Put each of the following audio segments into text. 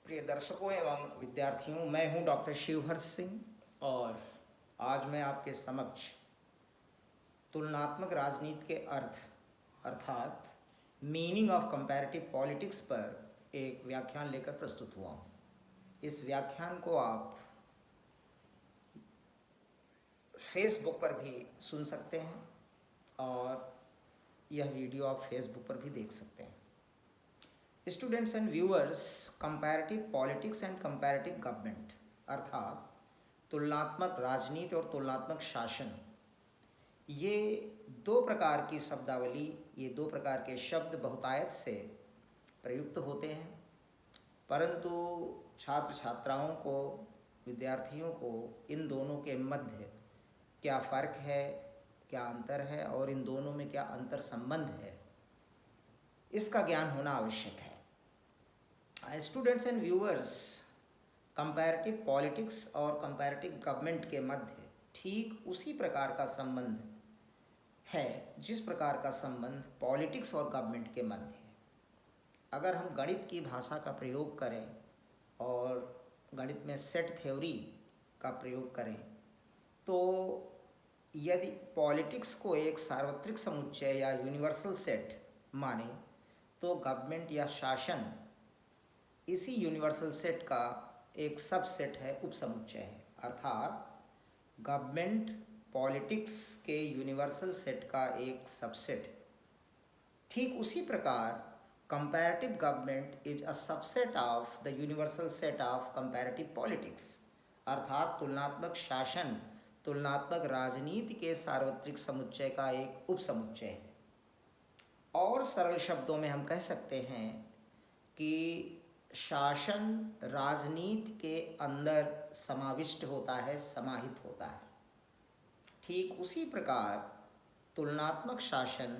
प्रिय दर्शकों एवं विद्यार्थियों, मैं हूं डॉक्टर शिवहर्ष सिंह और आज मैं आपके समक्ष तुलनात्मक राजनीति के अर्थ अर्थात मीनिंग ऑफ कंपैरेटिव पॉलिटिक्स पर एक व्याख्यान लेकर प्रस्तुत हुआ हूं। इस व्याख्यान को आप फेसबुक पर भी सुन सकते हैं और यह वीडियो आप फेसबुक पर भी देख सकते हैं। Students and viewers, comparative politics and comparative government अर्थात तुलनात्मक राजनीति और तुलनात्मक शासन, ये दो प्रकार की शब्दावली, ये दो प्रकार के शब्द बहुतायत से प्रयुक्त होते हैं, परंतु छात्र छात्राओं को, विद्यार्थियों को इन दोनों के मध्य क्या फ़र्क है, क्या अंतर है और इन दोनों में क्या अंतर संबंध है, इसका ज्ञान होना आवश्यक है। Students and viewers, comparative politics और कंपैरेटिव गवर्नमेंट के मध्य ठीक उसी प्रकार का संबंध है जिस प्रकार का संबंध पॉलिटिक्स और गवर्नमेंट के मध्य है। अगर हम गणित की भाषा का प्रयोग करें और गणित में सेट थ्योरी का प्रयोग करें, तो यदि पॉलिटिक्स को एक सार्वत्रिक समुच्चय या यूनिवर्सल सेट माने, तो गवर्नमेंट या शासन इसी यूनिवर्सल सेट का एक सबसेट है, उपसमुच्चय है। अर्थात गवर्नमेंट पॉलिटिक्स के यूनिवर्सल सेट का एक सबसेट है। ठीक उसी प्रकार comparative government is a subset of the universal set of comparative politics, अर्थात तुलनात्मक शासन तुलनात्मक राजनीति के सार्वत्रिक समुच्चय का एक उपसमुच्चय है। और सरल शब्दों में हम कह सकते हैं कि शासन राजनीति के अंदर समाविष्ट होता है, समाहित होता है। ठीक उसी प्रकार तुलनात्मक शासन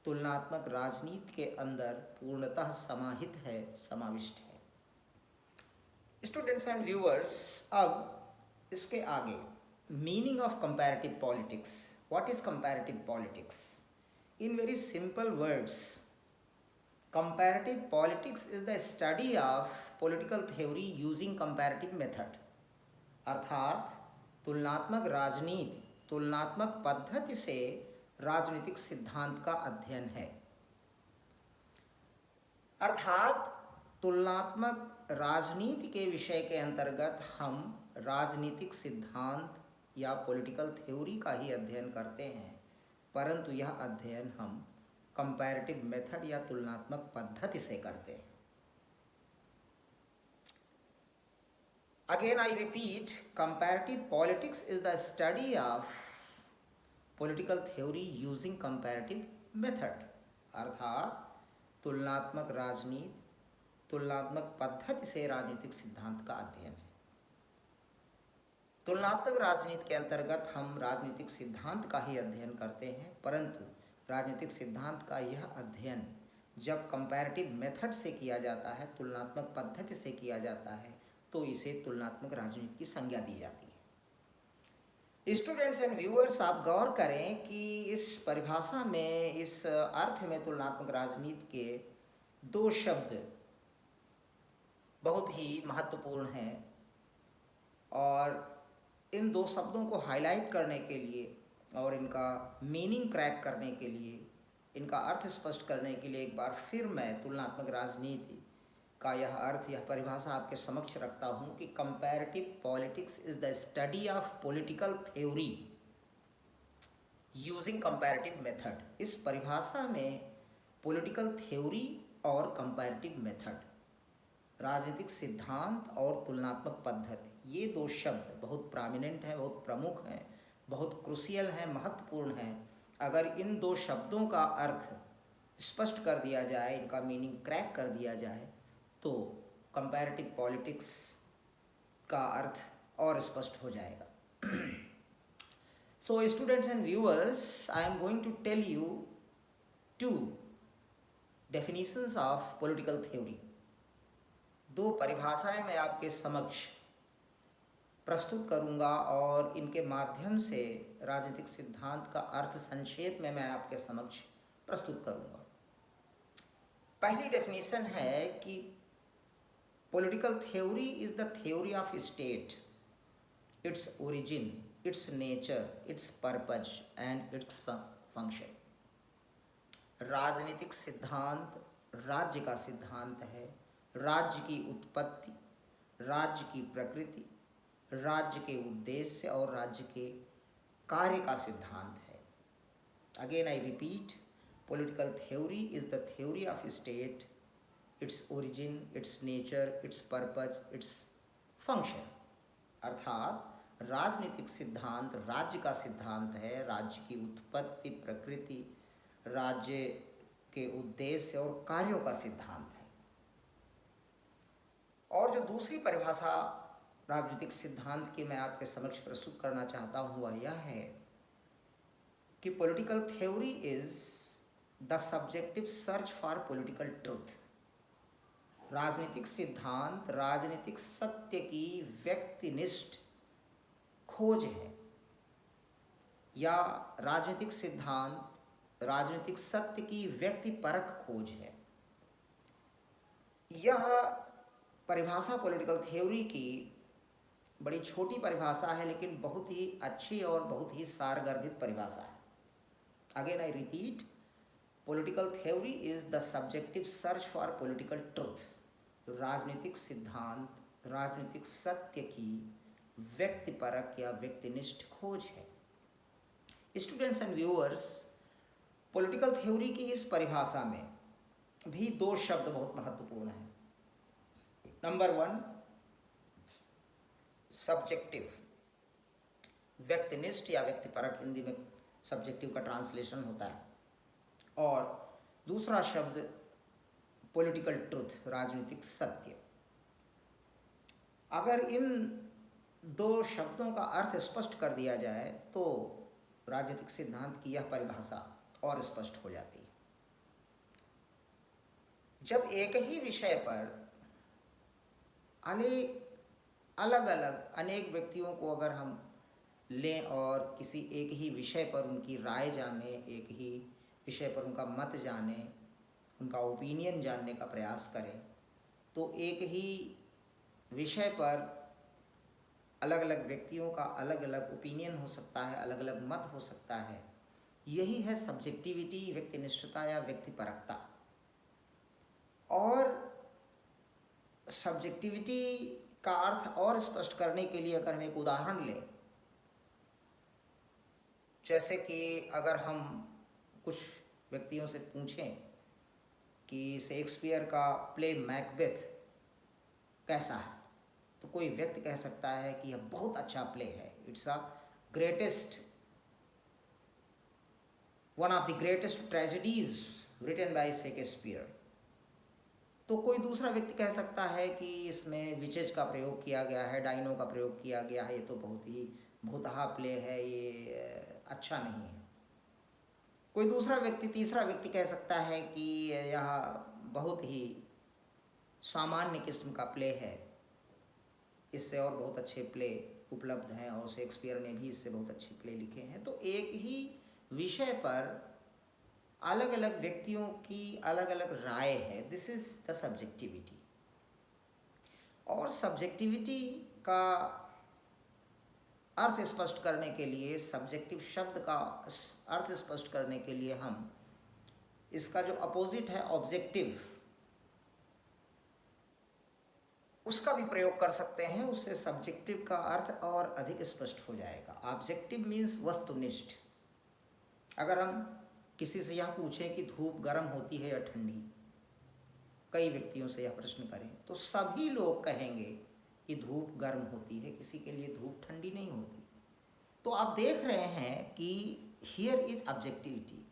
तुलनात्मक राजनीति के अंदर पूर्णतः समाहित है, समाविष्ट है। स्टूडेंट्स एंड व्यूअर्स, अब इसके आगे meaning of comparative politics. What is comparative politics? In very simple words, comparative politics is the study of political theory using comparative method, अर्थात तुलनात्मक राजनीति तुलनात्मक पद्धति से राजनीतिक सिद्धांत का अध्ययन है। अर्थात तुलनात्मक राजनीति के विषय के अंतर्गत हम राजनीतिक सिद्धांत या पॉलिटिकल थ्योरी का ही अध्ययन करते हैं, परंतु यह अध्ययन हम कंपैरेटिव मेथड या तुलनात्मक पद्धति से करते हैं। Again I repeat, comparative politics is the study of political theory using comparative method, अर्थात तुलनात्मक राजनीति तुलनात्मक पद्धति से राजनीतिक सिद्धांत का अध्ययन है। तुलनात्मक राजनीति के अंतर्गत हम राजनीतिक सिद्धांत का ही अध्ययन करते हैं, परंतु राजनीतिक सिद्धांत का यह अध्ययन जब कंपैरेटिव मेथड से किया जाता है, तुलनात्मक पद्धति से किया जाता है, तो इसे तुलनात्मक राजनीति की संज्ञा दी जाती है। स्टूडेंट्स एंड व्यूअर्स, आप गौर करें कि इस परिभाषा में, इस अर्थ में तुलनात्मक राजनीति के दो शब्द बहुत ही महत्वपूर्ण हैं और इन दो शब्दों को हाईलाइट करने के लिए और इनका मीनिंग क्रैक करने के लिए, इनका अर्थ स्पष्ट करने के लिए एक बार फिर मैं तुलनात्मक राजनीति का यह अर्थ, यह परिभाषा आपके समक्ष रखता हूँ कि comparative politics is the study of political theory using comparative method. इस परिभाषा में पॉलिटिकल थ्योरी और कंपैरेटिव मेथड, राजनीतिक सिद्धांत और तुलनात्मक पद्धति, ये दो शब्द बहुत प्रोमिनेंट हैं, बहुत प्रमुख हैं, बहुत क्रूशियल हैं, महत्वपूर्ण हैं। अगर इन दो शब्दों का अर्थ स्पष्ट कर दिया जाए, इनका मीनिंग क्रैक कर दिया जाए, तो कंपैरेटिव पॉलिटिक्स का अर्थ और स्पष्ट हो जाएगा। So students and viewers, I am going to tell you two definitions of political theory. दो परिभाषाएं मैं आपके समक्ष प्रस्तुत करूंगा और इनके माध्यम से राजनीतिक सिद्धांत का अर्थ संक्षेप में मैं आपके समक्ष प्रस्तुत करूंगा। पहली डेफिनेशन है कि Political theory is the theory of state, its origin, its nature, its purpose and its function. राजनीतिक सिद्धांत राज्य का सिद्धांत है, राज्य की उत्पत्ति, राज्य की प्रकृति, राज्य के उद्देश्य और राज्य के कार्य का सिद्धांत है. Again I repeat, political theory is the theory of state, its origin, it's nature, it's purpose, its function. अर्थात राजनीतिक सिद्धांत राज्य का सिद्धांत है, राज्य की उत्पत्ति, प्रकृति, राज्य के उद्देश्य और कार्यों का सिद्धांत है. और जो दूसरी परिभाषा राजनीतिक सिद्धांत की मैं आपके समक्ष प्रस्तुत करना चाहता हूँ वह यह है कि political theory is the subjective search for political truth. राजनीतिक सिद्धांत राजनीतिक सत्य की व्यक्तिनिष्ठ खोज है, या राजनीतिक सिद्धांत राजनीतिक सत्य की व्यक्तिपरक खोज है. यह परिभाषा पॉलिटिकल थ्योरी की बड़ी छोटी परिभाषा है, लेकिन बहुत ही अच्छी और बहुत ही सारगर्भित परिभाषा है. Again I repeat, political theory is the subjective search for political truth. राजनीतिक सिद्धांत राजनीतिक सत्य की व्यक्तिपरक या व्यक्तिनिष्ठ खोज है. Students and viewers, political theory की इस परिभाषा में भी दो शब्द बहुत महत्वपूर्ण हैं. नंबर वन, सब्जेक्टिव, व्यक्तिनिष्ठ या व्यक्तिपरक, हिंदी में सब्जेक्टिव का ट्रांसलेशन होता है. और दूसरा शब्द पॉलिटिकल ट्रुथ, राजनीतिक सत्य. अगर इन दो शब्दों का अर्थ स्पष्ट कर दिया जाए तो राजनीतिक सिद्धांत की यह परिभाषा और स्पष्ट हो जाती है. जब एक ही विषय पर अलग अलग अनेक व्यक्तियों को अगर हम लें और किसी एक ही विषय पर उनकी राय जाने, एक ही विषय पर उनका मत जाने, उनका ओपिनियन जानने का प्रयास करें, तो एक ही विषय पर अलग अलग व्यक्तियों का अलग अलग ओपिनियन हो सकता है, अलग अलग मत हो सकता है. यही है सब्जेक्टिविटी, व्यक्तिनिष्ठता या व्यक्तिपरकता. और सब्जेक्टिविटी का अर्थ और स्पष्ट करने के लिए अगर हम एक उदाहरण लें, जैसे कि अगर हम कुछ व्यक्तियों से पूछें कि शेक्सपियर का प्ले मैकबेथ कैसा है, तो कोई व्यक्ति कह सकता है कि यह बहुत अच्छा प्ले है, it's a greatest, one of the greatest tragedies written by Shakespeare. तो कोई दूसरा व्यक्ति कह सकता है कि इसमें विचेज का प्रयोग किया गया है, डायनो का प्रयोग किया गया है, ये तो बहुत ही भुतहा प्ले है, ये अच्छा नहीं है. कोई दूसरा व्यक्ति, तीसरा व्यक्ति कह सकता है कि यह बहुत ही सामान्य किस्म का प्ले है, इससे और बहुत अच्छे प्ले उपलब्ध हैं और शेक्सपियर ने भी इससे बहुत अच्छे प्ले लिखे हैं. तो एक ही विषय पर अलग अलग व्यक्तियों की अलग अलग राय है. This is the subjectivity. और सब्जेक्टिविटी का अर्थ स्पष्ट करने के लिए, सब्जेक्टिव शब्द का अर्थ स्पष्ट करने के लिए हम इसका जो अपोजिट है ऑब्जेक्टिव, उसका भी प्रयोग कर सकते हैं. उससे सब्जेक्टिव का अर्थ और अधिक स्पष्ट हो जाएगा. ऑब्जेक्टिव मीन्स वस्तुनिष्ठ. अगर हम किसी से यह पूछें कि धूप गर्म होती है या ठंडी, कई व्यक्तियों से यह प्रश्न करें, तो सभी लोग कहेंगे कि धूप गर्म होती है, किसी के लिए धूप ठंडी नहीं होती. तो आप देख रहे हैं कि हियर इज ऑब्जेक्टिविटी.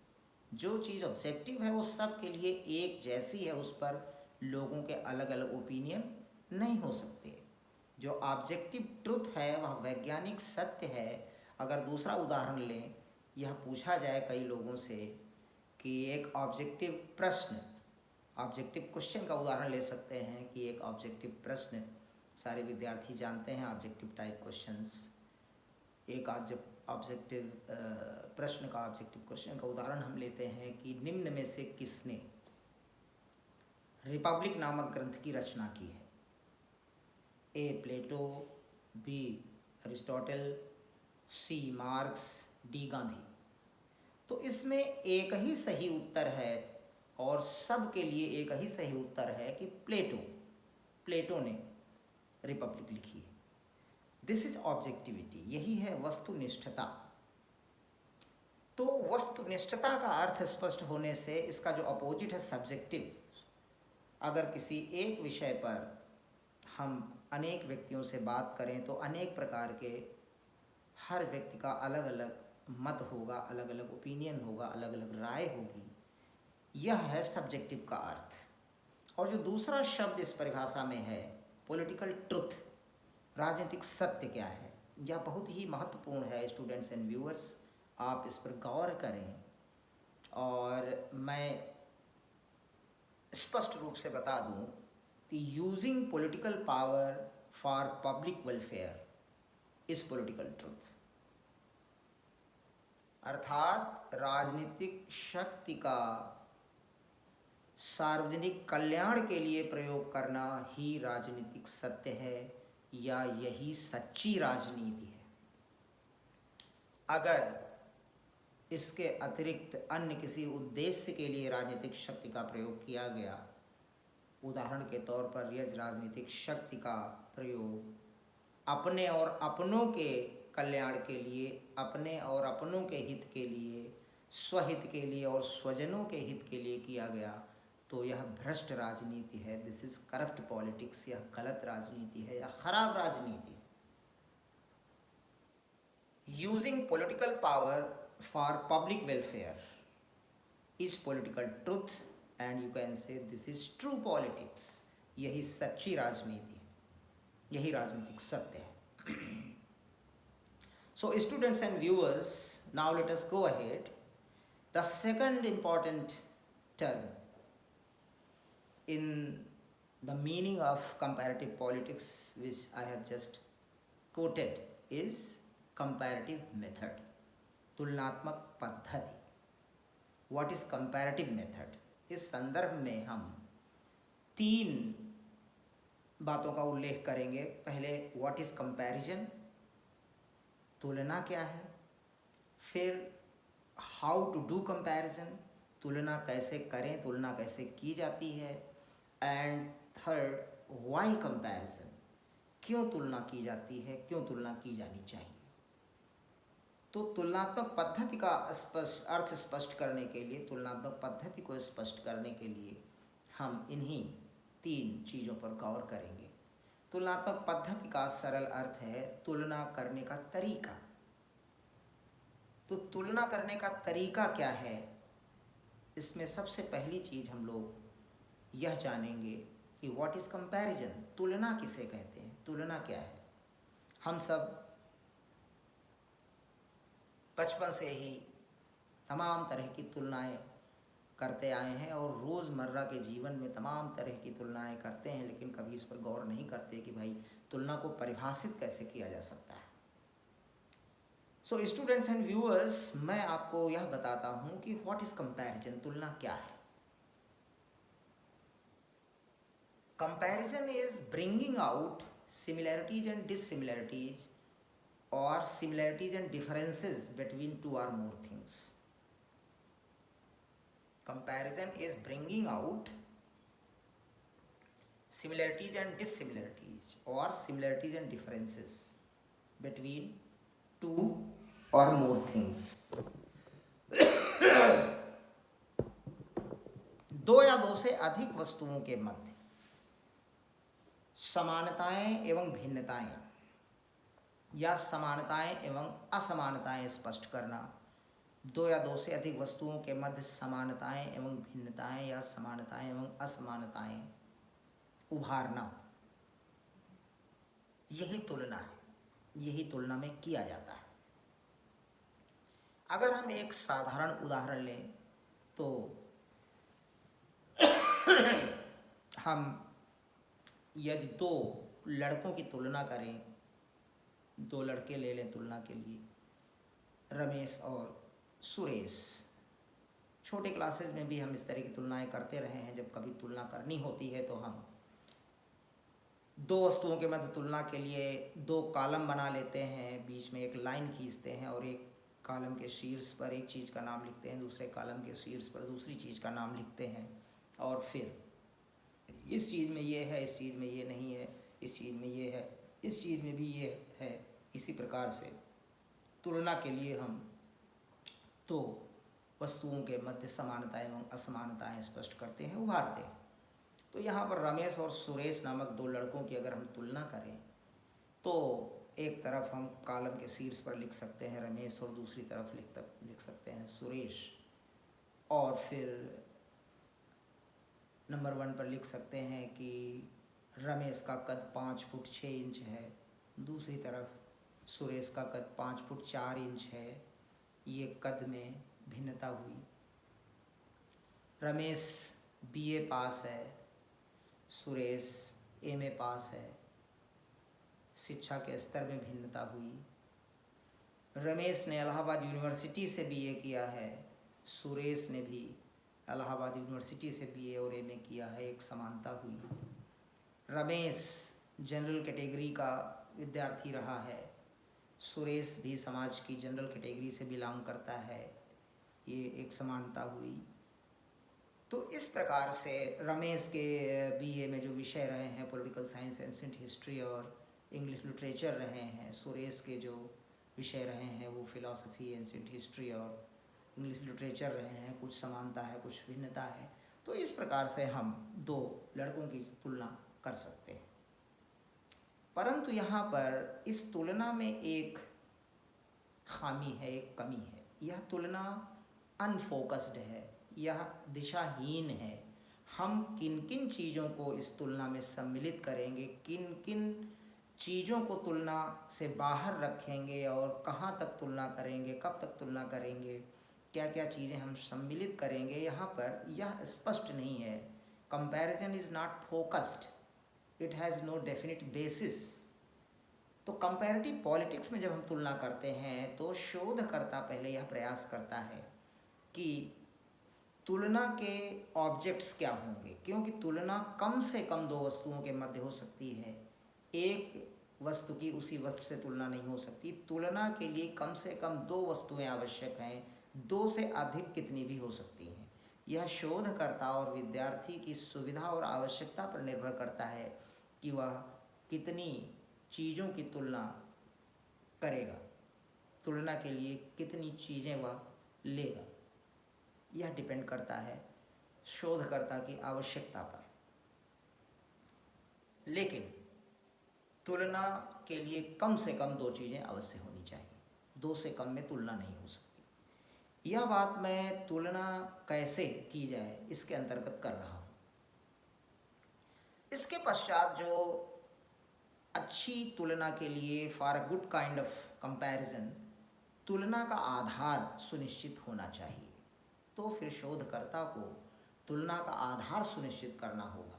जो चीज़ ऑब्जेक्टिव है वो सब के लिए एक जैसी है, उस पर लोगों के अलग अलग ओपिनियन नहीं हो सकते. जो ऑब्जेक्टिव ट्रुथ है वह वैज्ञानिक सत्य है. अगर दूसरा उदाहरण लें, यह पूछा जाए कई लोगों से कि एक ऑब्जेक्टिव प्रश्न, ऑब्जेक्टिव क्वेश्चन का उदाहरण ले सकते हैं कि एक ऑब्जेक्टिव प्रश्न, सारे विद्यार्थी जानते हैं ऑब्जेक्टिव टाइप क्वेश्चंस. एक ऑब्जेक्टिव प्रश्न का, ऑब्जेक्टिव क्वेश्चन का उदाहरण हम लेते हैं कि निम्न में से किसने रिपब्लिक नामक ग्रंथ की रचना की है. ए प्लेटो, बी अरिस्टोटल, सी मार्क्स, डी गांधी। तो इसमें एक ही सही उत्तर है और सब के लिए एक ही सही उत्तर है कि प्लेटो ने रिपब्लिक लिखी है। दिस इज ऑब्जेक्टिविटी, यही है वस्तुनिष्ठता। तो वस्तुनिष्ठता का अर्थ स्पष्ट होने से इसका जो अपोजिट है सब्जेक्टिव। अगर किसी एक विषय पर हम अनेक व्यक्तियों से बात करें तो अनेक प्रकार के हर व्यक्ति का अलग अलग मत होगा, अलग अलग ओपिनियन होगा, अलग अलग राय होगी। यह है सब्जेक्टिव का अर्थ। और जो दूसरा शब्द इस परिभाषा में है पॉलिटिकल ट्रुथ, राजनीतिक सत्य क्या है, यह बहुत ही महत्वपूर्ण है। स्टूडेंट्स एंड व्यूअर्स, आप इस पर गौर करें और मैं स्पष्ट रूप से बता दूं कि using political power for public welfare is political truth. अर्थात राजनीतिक शक्ति का सार्वजनिक कल्याण के लिए प्रयोग करना ही राजनीतिक सत्य है, या यही सच्ची राजनीति है। अगर इसके अतिरिक्त अन्य किसी उद्देश्य के लिए राजनीतिक शक्ति का प्रयोग किया गया, उदाहरण के तौर पर यह राजनीतिक शक्ति का प्रयोग अपने और अपनों के कल्याण के लिए, अपने और अपनों के हित के लिए, स्वहित के लिए और स्वजनों के हित के लिए किया गया, तो यह भ्रष्ट राजनीति है। This is corrupt politics. यह गलत राजनीति है, यह खराब राजनीति है। Using political power for public welfare is political truth and you can say this is true politics. यही सच्ची राजनीति है, यही राजनीतिक सत्य है। So students and viewers, now let us go ahead. The second important term in the meaning of comparative politics, which I have just quoted, is comparative method, तुलनात्मक पद्धति। What is comparative method? इस संदर्भ में हम 3 बातों का उल्लेख करेंगे। पहले what is comparison, तुलना क्या है, फिर हाउ टू डू कंपैरिजन, तुलना कैसे करें, तुलना कैसे की जाती है, एंड थर्ड व्हाई कंपैरिजन, क्यों तुलना की जाती है, क्यों तुलना की जानी चाहिए। तो तुलनात्मक पद्धति का अर्थ स्पष्ट करने के लिए, तुलनात्मक पद्धति को स्पष्ट करने के लिए हम इन्हीं 3 चीज़ों पर गौर करेंगे। तुलनात्मक पद्धति का सरल अर्थ है तुलना करने का तरीका। तो तुलना करने का तरीका क्या है, इसमें सबसे पहली चीज़ हम लोग यह जानेंगे कि व्हाट इज़ कंपैरिजन, तुलना किसे कहते हैं, तुलना क्या है। हम सब बचपन से ही तमाम तरह की तुलनाएं करते आए हैं और रोज़मर्रा के जीवन में तमाम तरह की तुलनाएं करते हैं, लेकिन कभी इस पर गौर नहीं करते कि भाई तुलना को परिभाषित कैसे किया जा सकता है। सो स्टूडेंट्स एंड व्यूअर्स, मैं आपको यह बताता हूं कि व्हाट इज कंपैरिजन, तुलना क्या है। Comparison is bringing out similarities and dissimilarities और similarities and differences between 2 or more things. Comparison is bringing out similarities and dissimilarities or similarities and differences between 2 or more things. 2 या 2 से अधिक वस्तुओं के मध्य समानताएं एवं भिन्नताएं या समानताएं एवं असमानताएं स्पष्ट करना। 2 या 2 से अधिक वस्तुओं के मध्य समानताएं एवं भिन्नताएं या समानताएं एवं असमानताएं उभारना, यही तुलना है, यही तुलना में किया जाता है। अगर हम एक साधारण उदाहरण लें तो हम यदि 2 लड़कों की तुलना करें, 2 लड़के ले लें तुलना के लिए, रमेश और सुरेश। छोटे क्लासेस में भी हम इस तरह की तुलनाएं करते रहे हैं। जब कभी तुलना करनी होती है तो हम दो वस्तुओं के मध्य तुलना के लिए दो कॉलम बना लेते हैं, बीच में एक लाइन खींचते हैं और एक कॉलम के शीर्ष पर एक चीज़ का नाम लिखते हैं, दूसरे कॉलम के शीर्ष पर दूसरी चीज़ का नाम लिखते हैं, और फिर इस चीज़ में ये है, इस चीज़ में ये नहीं है, इस चीज़ में ये है, इस चीज़ में भी ये है। इसी प्रकार से तुलना के लिए हम तो वस्तुओं के मध्य समानता एवं असमानताएं स्पष्ट करते हैं, उभारते हैं। तो यहाँ पर रमेश और सुरेश नामक दो लड़कों की अगर हम तुलना करें तो एक तरफ हम कॉलम के शीर्ष पर लिख सकते हैं रमेश और दूसरी तरफ लिख सकते हैं सुरेश, और फिर नंबर 1 पर लिख सकते हैं कि रमेश का कद 5 फुट 6 इंच है, दूसरी तरफ सुरेश का कद 5 फुट 4 इंच है। ये कद में भिन्नता हुई। रमेश बीए पास है, सुरेश एमए पास है। शिक्षा के स्तर में भिन्नता हुई। रमेश ने इलाहाबाद यूनिवर्सिटी से बीए किया है, सुरेश ने भी इलाहाबाद यूनिवर्सिटी से बीए और एमए किया है, एक समानता हुई। रमेश जनरल कैटेगरी का विद्यार्थी रहा है, सुरेश भी समाज की जनरल कैटेगरी से बिलोंग करता है, ये एक समानता हुई। तो इस प्रकार से रमेश के बीए में जो विषय रहे हैं पॉलिटिकल साइंस, एंशिएंट हिस्ट्री और इंग्लिश लिटरेचर रहे हैं, सुरेश के जो विषय रहे हैं वो फिलॉसफी, एंशिएंट हिस्ट्री और इंग्लिश लिटरेचर रहे हैं। कुछ समानता है, कुछ भिन्नता है। तो इस प्रकार से हम दो लड़कों की तुलना कर सकते हैं। परंतु यहाँ पर इस तुलना में एक खामी है, एक कमी है। यह तुलना अनफोकस्ड है, यह दिशाहीन है। हम किन किन चीज़ों को इस तुलना में सम्मिलित करेंगे, किन किन चीज़ों को तुलना से बाहर रखेंगे और कहाँ तक तुलना करेंगे, कब तक तुलना करेंगे, क्या क्या चीज़ें हम सम्मिलित करेंगे, यहाँ पर यह स्पष्ट नहीं है। Comparison is not focused, it has no definite basis. तो कंपैरेटिव पॉलिटिक्स में जब हम तुलना करते हैं तो शोधकर्ता पहले यह प्रयास करता है कि तुलना के ऑब्जेक्ट्स क्या होंगे, क्योंकि तुलना कम से कम दो वस्तुओं के मध्य हो सकती है, एक वस्तु की उसी वस्तु से तुलना नहीं हो सकती। तुलना के लिए कम से कम दो वस्तुएं आवश्यक हैं, दो से अधिक कितनी भी हो सकती हैं। यह शोधकर्ता और विद्यार्थी की सुविधा और आवश्यकता पर निर्भर करता है कि वह कितनी चीज़ों की तुलना करेगा, तुलना के लिए कितनी चीज़ें वह लेगा। यह डिपेंड करता है शोधकर्ता की आवश्यकता पर। लेकिन तुलना के लिए कम से कम दो चीज़ें अवश्य होनी चाहिए, दो से कम में तुलना नहीं हो सकती। यह बात मैं तुलना कैसे की जाए इसके अंतर्गत कर रहा हूँ। इसके पश्चात जो अच्छी तुलना के लिए for a good kind of comparison तुलना का आधार सुनिश्चित होना चाहिए। तो फिर शोधकर्ता को तुलना का आधार सुनिश्चित करना होगा,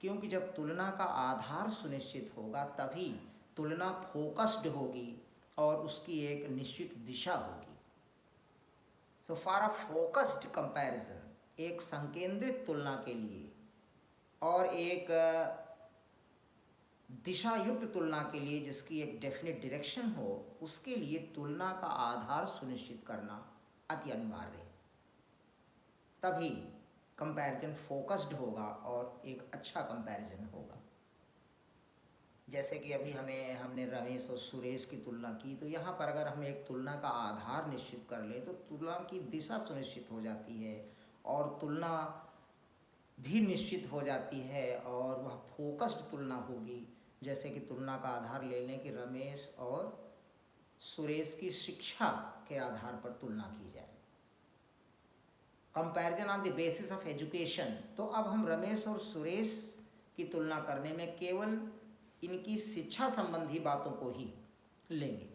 क्योंकि जब तुलना का आधार सुनिश्चित होगा तभी तुलना फोकस्ड होगी और उसकी एक निश्चित दिशा होगी। So for a focused comparison, एक संकेंद्रित तुलना के लिए और एक दिशा युक्त तुलना के लिए जिसकी एक डेफिनेट डायरेक्शन हो, उसके लिए तुलना का आधार सुनिश्चित करना अति अनिवार्य है। तभी कंपैरिजन फोकस्ड होगा और एक अच्छा कंपैरिजन होगा। जैसे कि अभी हमने रमेश और सुरेश की तुलना की, तो यहाँ पर अगर हम एक तुलना का आधार निश्चित कर ले तो तुलना की दिशा सुनिश्चित हो जाती है और तुलना भी निश्चित हो जाती है और वह फोकस्ड तुलना होगी। जैसे कि तुलना का आधार ले लें कि रमेश और सुरेश की शिक्षा के आधार पर तुलना की जाए, comparison on the basis of education. तो अब हम रमेश और सुरेश की तुलना करने में केवल इनकी शिक्षा संबंधी बातों को ही लेंगे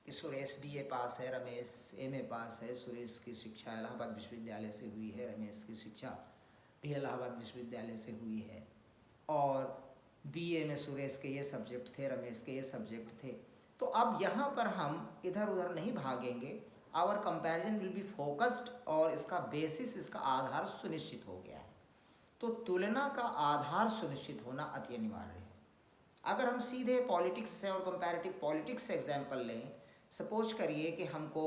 कि सुरेश बीए पास है, रमेश एमए पास है। सुरेश की शिक्षा इलाहाबाद विश्वविद्यालय से हुई है, रमेश की शिक्षा भी इलाहाबाद विश्वविद्यालय से हुई है, और बीए में सुरेश के ये सब्जेक्ट थे, रमेश के ये सब्जेक्ट थे। तो अब यहाँ पर हम इधर उधर नहीं भागेंगे, our comparison will be focused और इसका बेसिस, इसका आधार सुनिश्चित हो गया है। तो तुलना का आधार सुनिश्चित होना अति अनिवार्य है। अगर हम सीधे पॉलिटिक्स से और कंपैरेटिव पॉलिटिक्स से एग्जाम्पल लें, सपोज करिए कि हमको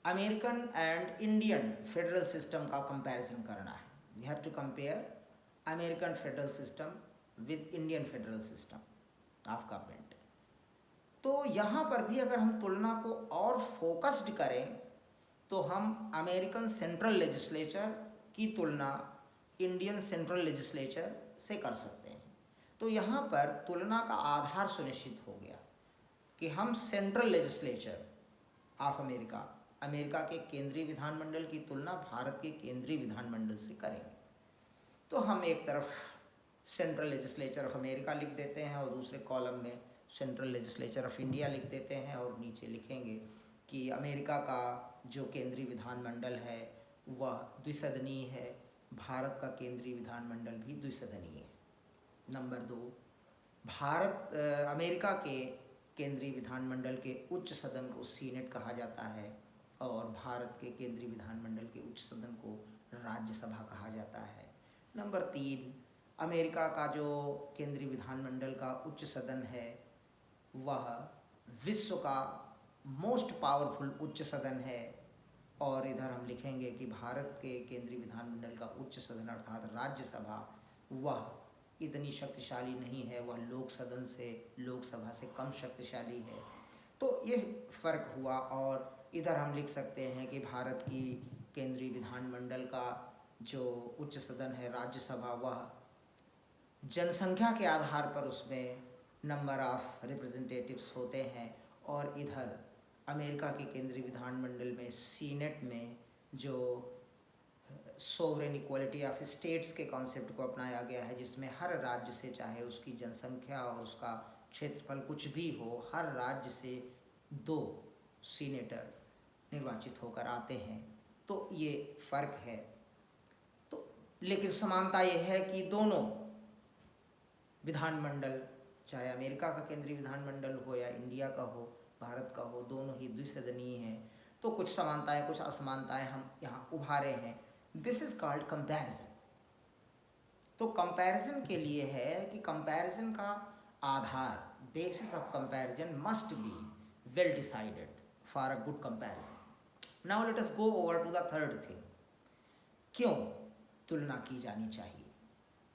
American and Indian federal system का कंपैरिजन करना है। We have to compare American federal system with Indian federal system of government. तो यहाँ पर भी अगर हम तुलना को और फोकस्ड करें तो हम अमेरिकन सेंट्रल लेजिस्लेचर की तुलना इंडियन सेंट्रल लेजिस्लेचर से कर सकते हैं। तो यहाँ पर तुलना का आधार सुनिश्चित हो गया कि हम central legislature of America, America के केंद्रीय विधानमंडल की तुलना भारत के केंद्रीय विधानमंडल से करेंगे। तो हम एक तरफ सेंट्रल लेजिस्लेचर ऑफ अमेरिका लिख देते हैं और दूसरे कॉलम में सेंट्रल लेजिस्लेचर ऑफ इंडिया लिख देते हैं और नीचे लिखेंगे कि अमेरिका का जो केंद्रीय विधानमंडल है वह द्विसदनीय है, भारत का केंद्रीय विधानमंडल भी द्विसदनीय है। नंबर 2, अमेरिका के केंद्रीय विधानमंडल के उच्च सदन को सीनेट कहा जाता है और भारत के केंद्रीय विधानमंडल के उच्च सदन को राज्यसभा कहा जाता है। नंबर 3, अमेरिका का जो केंद्रीय विधानमंडल का उच्च सदन है वह विश्व का मोस्ट पावरफुल उच्च सदन है और इधर हम लिखेंगे कि भारत के केंद्रीय विधानमंडल का उच्च सदन अर्थात राज्यसभा वह इतनी शक्तिशाली नहीं है, वह लोकसभा से कम शक्तिशाली है। तो ये फर्क हुआ। और इधर हम लिख सकते हैं कि भारत की केंद्रीय विधानमंडल का जो उच्च सदन है राज्यसभा वह जनसंख्या के आधार पर उसमें नंबर ऑफ रिप्रेजेंटेटिव्स होते हैं और इधर अमेरिका के केंद्रीय विधानमंडल में सीनेट में जो सोवरेन इक्वलिटी ऑफ स्टेट्स के कॉन्सेप्ट को अपनाया गया है, जिसमें हर राज्य से चाहे उसकी जनसंख्या और उसका क्षेत्रफल कुछ भी हो, हर राज्य से 2 सीनेटर निर्वाचित होकर आते हैं। तो ये फर्क है। तो लेकिन समानता ये है कि दोनों विधानमंडल, चाहे अमेरिका का केंद्रीय विधानमंडल हो या इंडिया का हो, भारत का हो, दोनों ही द्विसदनीय हैं। तो कुछ समानताएं कुछ असमानताएं हम यहाँ उभारे हैं। This is called comparison. तो कंपैरिजन के लिए है कि कंपैरिजन का आधार, basis of comparison must be well decided for a good comparison. Now let us go over to the third thing. क्यों तुलना की जानी चाहिए?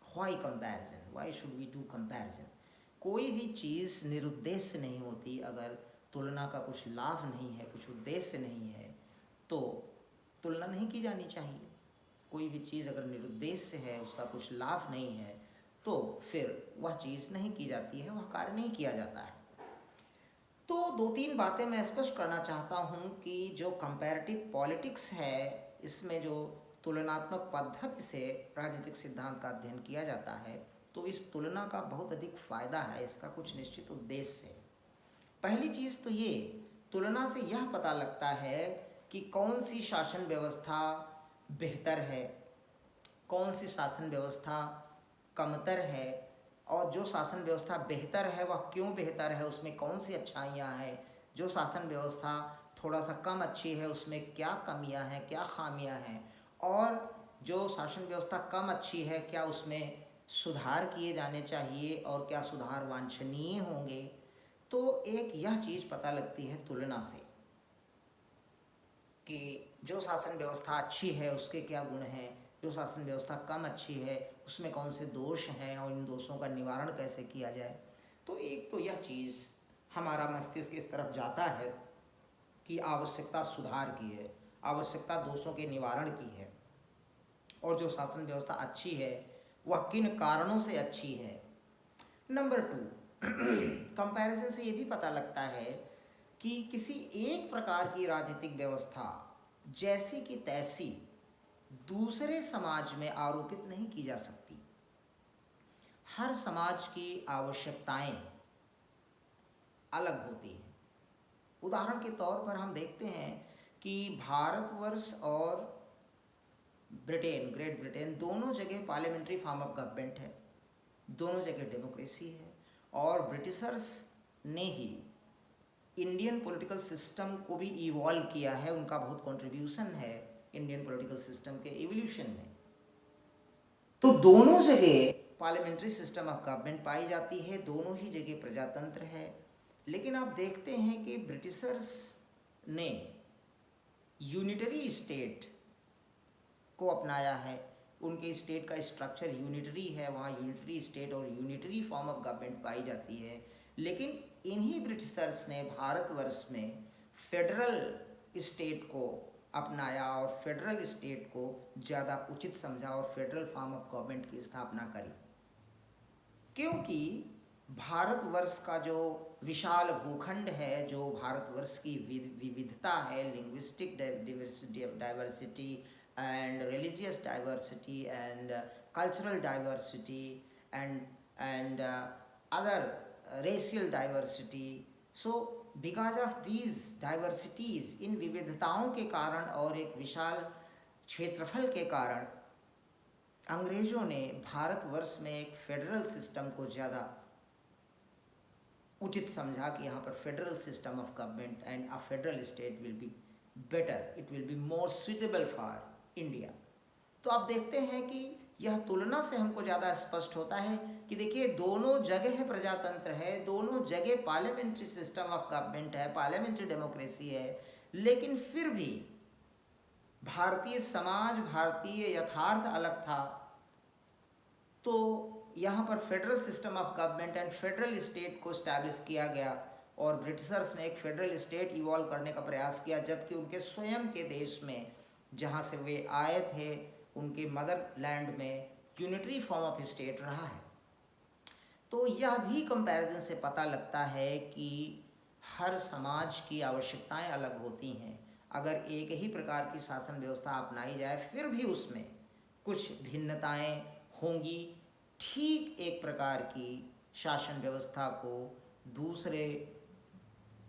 Why comparison? Why should we do comparison? कोई भी चीज़ निरुद्देश्य नहीं होती। अगर तुलना का कुछ लाभ नहीं है, कुछ उद्देश्य नहीं है, तो तुलना नहीं की जानी चाहिए। कोई भी चीज़ अगर निरुद्देश्य है, उसका कुछ लाभ नहीं है, तो फिर वह चीज़ नहीं की जाती है, वह कार्य नहीं किया जाता है। तो 2-3 बातें मैं स्पष्ट करना चाहता हूँ कि जो कंपैरेटिव पॉलिटिक्स है, इसमें जो तुलनात्मक पद्धति से राजनीतिक सिद्धांत का अध्ययन किया जाता है, तो इस तुलना का बहुत अधिक फायदा है, इसका कुछ निश्चित उद्देश्य है। पहली चीज़ तो ये, तुलना से यह पता लगता है कि कौन सी शासन व्यवस्था बेहतर है, कौन सी शासन व्यवस्था कमतर है, और जो शासन व्यवस्था बेहतर है वह क्यों बेहतर है, उसमें कौन सी अच्छाइयाँ हैं, जो शासन व्यवस्था थोड़ा सा कम अच्छी है उसमें क्या कमियाँ हैं, क्या खामियाँ हैं, और जो शासन व्यवस्था कम अच्छी है क्या उसमें सुधार किए जाने चाहिए और क्या सुधार वांछनीय होंगे। तो एक यह चीज़ पता लगती है तुलना से कि जो शासन व्यवस्था अच्छी है उसके क्या गुण हैं, जो शासन व्यवस्था कम अच्छी है उसमें कौन से दोष हैं और इन दोषों का निवारण कैसे किया जाए। तो एक तो यह चीज़ हमारा मस्तिष्क इस तरफ जाता है कि आवश्यकता सुधार की है, आवश्यकता दोषों के निवारण की है, और जो शासन व्यवस्था अच्छी है वह किन कारणों से अच्छी है। नंबर 2, कंपैरिजन से ये भी पता लगता है कि किसी एक प्रकार की राजनीतिक व्यवस्था जैसी कि तैसी दूसरे समाज में आरोपित नहीं की जा सकती। हर समाज की आवश्यकताएं अलग होती हैं। उदाहरण के तौर पर हम देखते हैं कि भारतवर्ष और ब्रिटेन, ग्रेट ब्रिटेन, दोनों जगह पार्लियामेंट्री फॉर्म ऑफ गवर्नमेंट है, दोनों जगह डेमोक्रेसी है, और ब्रिटिशर्स ने ही इंडियन पॉलिटिकल सिस्टम को भी इवॉल्व किया है। उनका बहुत कंट्रीब्यूशन है इंडियन पॉलिटिकल सिस्टम के इवोल्यूशन में। तो दोनों जगह पार्लियामेंट्री सिस्टम ऑफ गवर्नमेंट पाई जाती है, दोनों ही जगह प्रजातंत्र है। लेकिन आप देखते हैं कि ब्रिटिशर्स ने यूनिटरी स्टेट को अपनाया है। उनके स्टेट का स्ट्रक्चर यूनिटरी है, वहाँ यूनिटरी स्टेट और यूनिटरी फॉर्म ऑफ गवर्नमेंट पाई जाती है। लेकिन इन्हीं ब्रिटिशर्स ने भारतवर्ष में फेडरल स्टेट को अपनाया और फेडरल स्टेट को ज़्यादा उचित समझा और फेडरल फॉर्म ऑफ गवर्नमेंट की स्थापना करी। क्योंकि भारतवर्ष का जो विशाल भूखंड है, जो भारतवर्ष की विविधता है, linguistic diversity and religious diversity and cultural diversity and other racial diversity. So because of these diversities, इन विविधताओं के कारण और एक विशाल क्षेत्रफल के कारण अंग्रेजों ने भारतवर्ष में एक फेडरल सिस्टम को ज़्यादा उचित समझा कि यहाँ पर federal system of government and a federal state will be better, it will be more suitable for India. तो आप देखते हैं कि यह तुलना से हमको ज़्यादा स्पष्ट होता है कि देखिए दोनों जगह प्रजातंत्र है, दोनों जगह पार्लियामेंट्री सिस्टम ऑफ गवर्नमेंट है, पार्लियामेंट्री डेमोक्रेसी है, लेकिन फिर भी भारतीय समाज, भारतीय यथार्थ अलग था। तो यहाँ पर federal system of government and federal state को स्टैब्लिश किया गया और ब्रिटिशर्स ने एक फेडरल स्टेट इवॉल्व करने का प्रयास किया, जबकि उनके स्वयं के देश में जहाँ से वे आए थे, उनके मदरलैंड में यूनिटरी फॉर्म ऑफ स्टेट रहा है। तो यह भी कंपैरिजन से पता लगता है कि हर समाज की आवश्यकताएं अलग होती हैं। अगर एक ही प्रकार की शासन व्यवस्था अपनाई जाए फिर भी उसमें कुछ भिन्नताएं होंगी। ठीक एक प्रकार की शासन व्यवस्था को दूसरे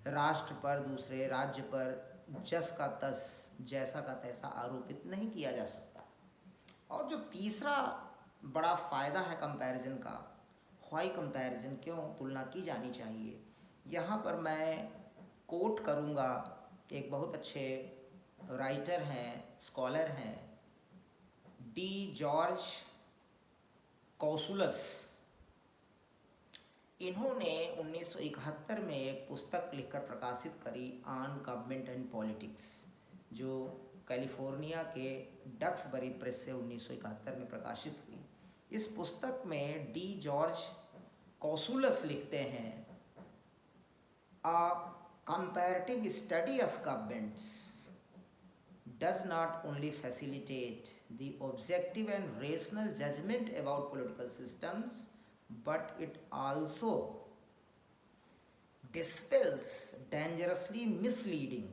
राष्ट्र पर, दूसरे राज्य पर जस का तस, जैसा का तैसा आरोपित नहीं किया जा सकता। और जो तीसरा बड़ा फ़ायदा है कंपैरिजन का, व्हाई कंपैरिजन, क्यों तुलना की जानी चाहिए, यहाँ पर मैं कोट करूँगा एक बहुत अच्छे राइटर हैं, स्कॉलर हैं, डी जॉर्ज कौसुलस। इन्होंने 1971 में एक पुस्तक लिखकर प्रकाशित करी ऑन गवर्नमेंट एंड पॉलिटिक्स, जो कैलिफोर्निया के डक्सबरी प्रेस से 1971 में प्रकाशित हुई। इस पुस्तक में डी जॉर्ज कौसुलस लिखते हैं, अ comparative study of governments does not only facilitate the objective and rational judgment about political systems, but it also dispels dangerously misleading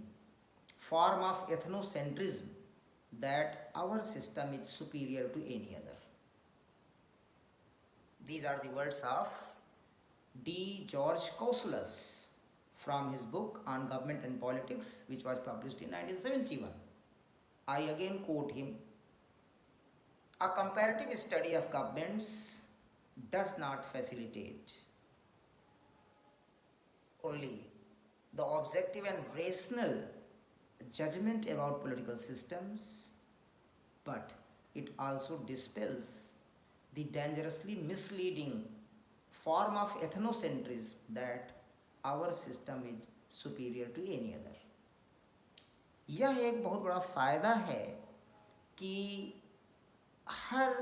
form of ethnocentrism that our system is superior to any other. These are the words of D. George Kousulas from his book on Government and Politics, which was published in 1971. I again quote him, a comparative study of governments does not facilitate only the objective and rational judgment about political systems, but it also dispels the dangerously misleading form of ethnocentrism that our system is superior to any other. यह एक बहुत बड़ा फ़ायदा है कि हर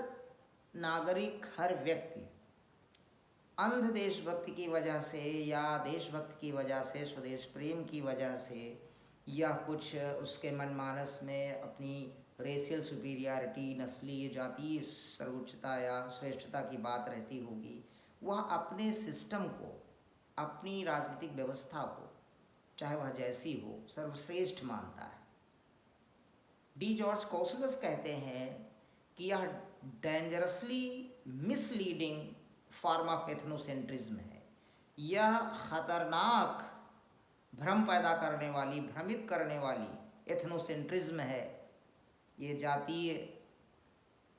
नागरिक, हर व्यक्ति अंध देशभक्ति की वजह से या देशभक्ति की वजह से, स्वदेश प्रेम की वजह से, या कुछ उसके मनमानस में अपनी रेशियल सुपीरियरिटी, नस्लीय जातीय सर्वोच्चता या श्रेष्ठता की बात रहती होगी, वह अपने सिस्टम को, अपनी राजनीतिक व्यवस्था को, चाहे वह जैसी हो, सर्वश्रेष्ठ मानता है। डी जॉर्ज कौसुलस कहते हैं कि यह dangerously misleading form of ethnocentrism है। यह खतरनाक, भ्रम पैदा करने वाली, भ्रमित करने वाली एथनोसेंट्रिज्म है। ये जातीय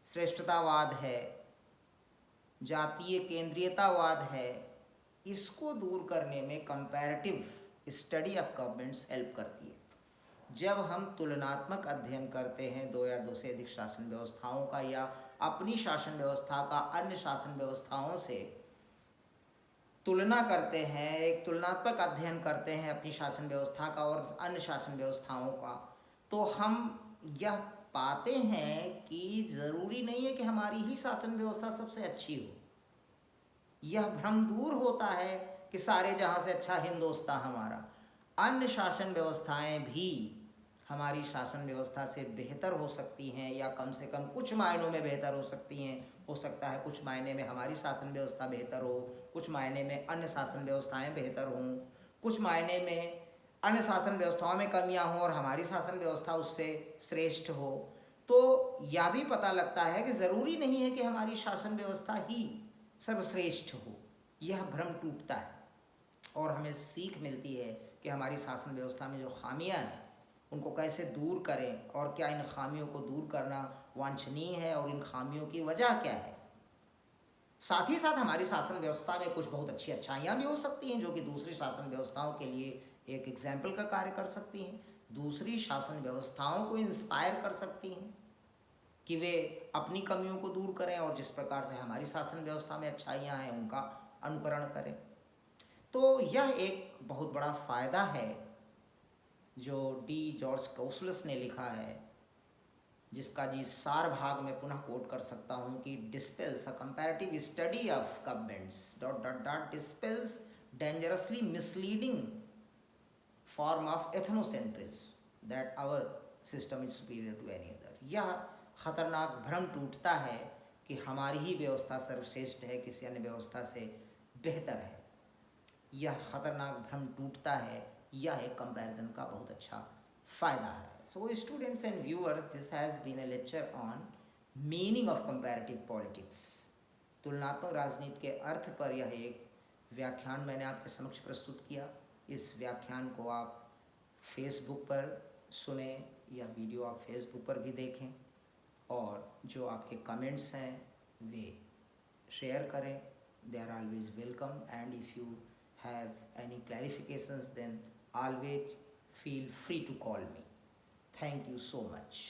श्रेष्ठतावाद है, जातीय केंद्रीयतावाद है। इसको दूर करने में comparative study of governments help करती है। जब हम तुलनात्मक अध्ययन करते हैं दो या दो से अधिक शासन व्यवस्थाओं का या अपनी शासन व्यवस्था का अन्य शासन व्यवस्थाओं से तुलना करते हैं, एक तुलनात्मक अध्ययन करते हैं अपनी शासन व्यवस्था का और अन्य शासन व्यवस्थाओं का, तो हम यह पाते हैं कि ज़रूरी नहीं है कि हमारी ही शासन व्यवस्था सबसे अच्छी हो। यह भ्रम दूर होता है कि सारे जहाँ से अच्छा हिंदुस्तान हमारा, अन्य शासन व्यवस्थाएं भी हमारी शासन व्यवस्था से बेहतर हो सकती हैं, या कम से कम कुछ मायनों में बेहतर हो सकती हैं। हो सकता है कुछ मायने में हमारी शासन व्यवस्था बेहतर हो, कुछ मायने में अन्य शासन व्यवस्थाएं बेहतर हों, कुछ मायने में अन्य शासन व्यवस्थाओं में कमियां हों और हमारी शासन व्यवस्था उससे श्रेष्ठ हो। तो यह भी पता लगता है कि ज़रूरी नहीं है कि हमारी शासन व्यवस्था ही सर्वश्रेष्ठ हो। यह भ्रम टूटता है और हमें सीख मिलती है कि हमारी शासन व्यवस्था में जो खामियां हैं उनको कैसे दूर करें, और क्या इन खामियों को दूर करना वांछनीय है और इन खामियों की वजह क्या है। साथ ही साथ हमारी शासन व्यवस्था में कुछ बहुत अच्छी अच्छाइयाँ भी हो सकती हैं जो कि दूसरी शासन व्यवस्थाओं के लिए एक एग्जाम्पल का कार्य कर सकती हैं, दूसरी शासन व्यवस्थाओं को इंस्पायर कर सकती हैं कि वे अपनी कमियों को दूर करें और जिस प्रकार से हमारी शासन व्यवस्था में अच्छाइयाँ हैं उनका अनुकरण करें। तो यह एक बहुत बड़ा फ़ायदा है जो डी जॉर्ज कौसलस ने लिखा है, जिसका जी सार भाग में पुनः कोट कर सकता हूँ कि dispels a comparative study of governments dot dot dot dispels dangerously misleading form of ethnocentrism that our system is superior to any other. यह खतरनाक भ्रम टूटता है कि हमारी ही व्यवस्था सर्वश्रेष्ठ है, किसी अन्य व्यवस्था से बेहतर है। यह खतरनाक भ्रम टूटता है, यह एक कंपैरिजन का बहुत अच्छा फ़ायदा है। So students and viewers, this has been a lecture on meaning of comparative politics. तुलनात्मक राजनीति के अर्थ पर यह एक व्याख्यान मैंने आपके समक्ष प्रस्तुत किया। इस व्याख्यान को आप फेसबुक पर सुने या वीडियो आप फेसबुक पर भी देखें, और जो आपके कमेंट्स हैं वे शेयर करें। They are always welcome, and if you have any clarifications then always feel free to call me. Thank you so much.